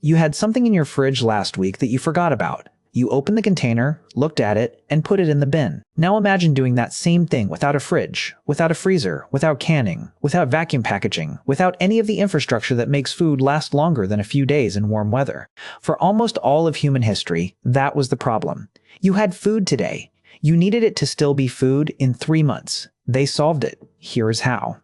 You had something in your fridge last week that you forgot about. You opened the container, looked at it, and put it in the bin. Now imagine doing that same thing without a fridge, without a freezer, without canning, without vacuum packaging, without any of the infrastructure that makes food last longer than a few days in warm weather. For almost all of human history, that was the problem. You had food today. You needed it to still be food in 3 months. They solved it. Here's how.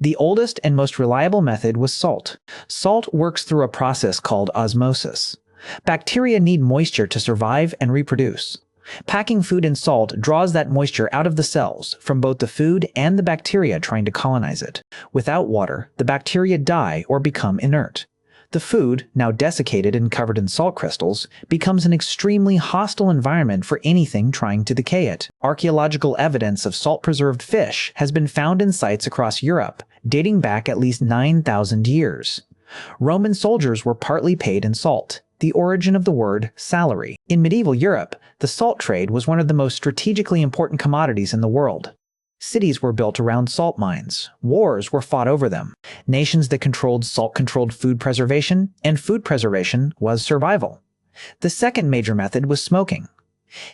The oldest and most reliable method was salt. Salt works through a process called osmosis. Bacteria need moisture to survive and reproduce. Packing food in salt draws that moisture out of the cells from both the food and the bacteria trying to colonize it. Without water, the bacteria die or become inert. The food, now desiccated and covered in salt crystals, becomes an extremely hostile environment for anything trying to decay it. Archaeological evidence of salt-preserved fish has been found in sites across Europe, dating back at least 9,000 years. Roman soldiers were partly paid in salt, the origin of the word salary. In medieval Europe, the salt trade was one of the most strategically important commodities in the world. Cities were built around salt mines. Wars were fought over them. Nations that controlled salt controlled food preservation, and food preservation was survival. The second major method was smoking.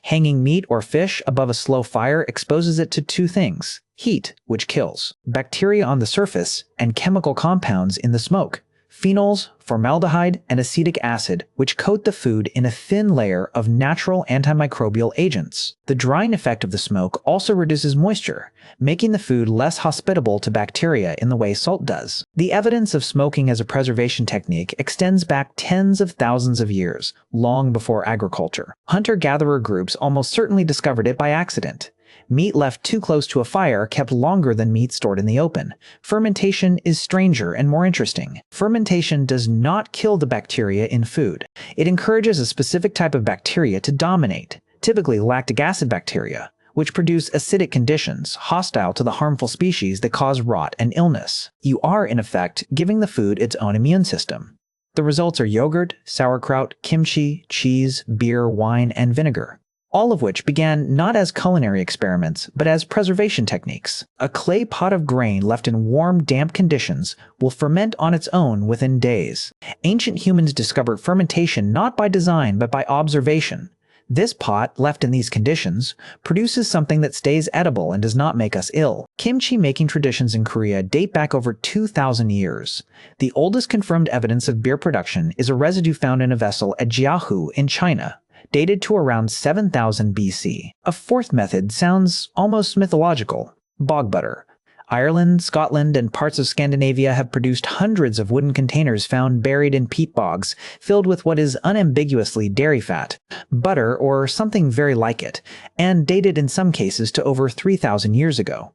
Hanging meat or fish above a slow fire exposes it to two things: heat, which kills, bacteria on the surface, and chemical compounds in the smoke. Phenols, formaldehyde, and acetic acid, which coat the food in a thin layer of natural antimicrobial agents. The drying effect of the smoke also reduces moisture, making the food less hospitable to bacteria in the way salt does. The evidence of smoking as a preservation technique extends back tens of thousands of years, long before agriculture. Hunter-gatherer groups almost certainly discovered it by accident. Meat left too close to a fire kept longer than meat stored in the open. Fermentation is stranger and more interesting. Fermentation does not kill the bacteria in food. It encourages a specific type of bacteria to dominate, typically lactic acid bacteria, which produce acidic conditions hostile to the harmful species that cause rot and illness. You are, in effect, giving the food its own immune system. The results are yogurt, sauerkraut, kimchi, cheese, beer, wine, and vinegar, all of which began not as culinary experiments, but as preservation techniques. A clay pot of grain left in warm, damp conditions will ferment on its own within days. Ancient humans discovered fermentation not by design, but by observation. This pot, left in these conditions, produces something that stays edible and does not make us ill. Kimchi making traditions in Korea date back over 2,000 years. The oldest confirmed evidence of beer production is a residue found in a vessel at Jiahu in China, dated to around 7000 BC. A fourth method sounds almost mythological: bog butter. Ireland, Scotland, and parts of Scandinavia have produced hundreds of wooden containers found buried in peat bogs, filled with what is unambiguously dairy fat, butter, or something very like it, and dated in some cases to over 3,000 years ago.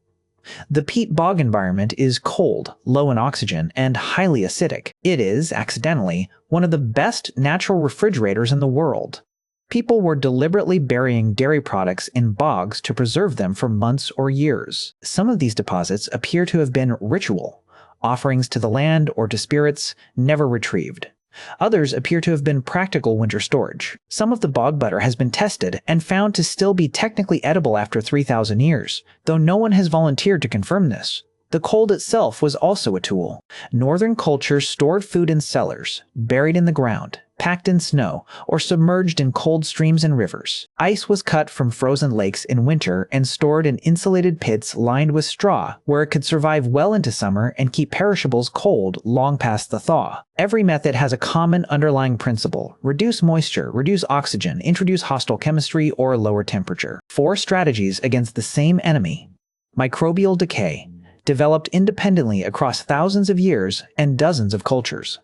The peat bog environment is cold, low in oxygen, and highly acidic. It is, accidentally, one of the best natural refrigerators in the world. People were deliberately burying dairy products in bogs to preserve them for months or years. Some of these deposits appear to have been ritual, offerings to the land or to spirits, never retrieved. Others appear to have been practical winter storage. Some of the bog butter has been tested and found to still be technically edible after 3,000 years, though no one has volunteered to confirm this. The cold itself was also a tool. Northern cultures stored food in cellars, buried in the ground, packed in snow, or submerged in cold streams and rivers. Ice was cut from frozen lakes in winter and stored in insulated pits lined with straw, where it could survive well into summer and keep perishables cold long past the thaw. Every method has a common underlying principle: reduce moisture, reduce oxygen, introduce hostile chemistry, or lower temperature. 4 strategies against the same enemy. Microbial decay, developed independently across thousands of years and dozens of cultures.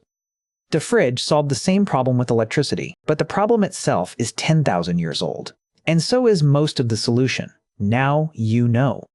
The fridge solved the same problem with electricity, but the problem itself is 10,000 years old. And so is most of the solution. Now you know.